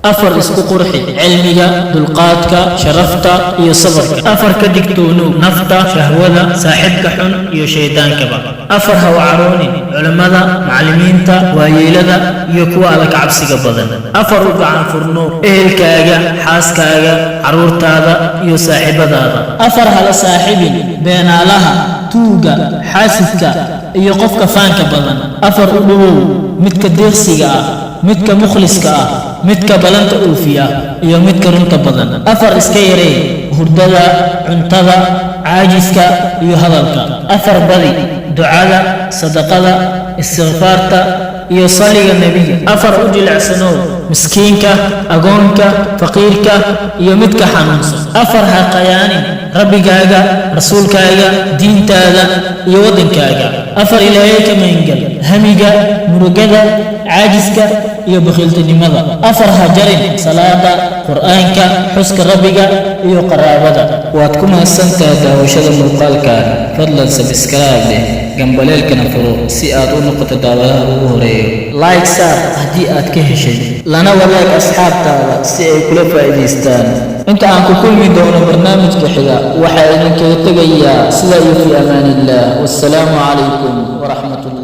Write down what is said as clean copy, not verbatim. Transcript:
أفر اسكو قرحي علمك دلقاتك شرفتا يا صبرك أفر كدكتونو نفتا شهودا صاحبك حن يا شيطان كبا أفر هو عروني علماء معلمين تا ويلدا يكوا لك عبسك بدن أفر عن فرنو إهلكاغا حاسكاغا عرورتادا يا صاحب دادا أفر هلا صاحبي بين لها توغا حاسدك يقفك فانك بدن أفر أدو متك ديرسيغا متك مخلصك متك بلنت أوفيا iyo midka runta badan afar iska yaree hurdada cuntada caajiska iyo hadalka afar badi ducada sadaqada istighfaarta iyo saliga nabiga afar u jilacsano miskiinka agoonka faqiirka iyo midka xanuunsan afar ha qayaani rabbigaaga rasuulkaaga diintaada iyo wadankaaga afar ilaahay ka maangal hamiga murugada caajiska iyo bakhiltinimada afar ha jarin salaada quraanka xuska rabbiga iyo qaraabada waad ku mahadsantahay daawashada muuqaalkaaga fadlan subscribe gambaleelkana furo si aad u noqoto daawadaha ugu horeeya like saar haddii aad ka heshay lana wadaag asxaabtaada si ay kula faa'iidaystaan inta aan ku kulmi doono barnaamijka xiga waxa idinkaga tegayaa sida iyo fi amaanillah wassalaamu calaykum waraxmatullahi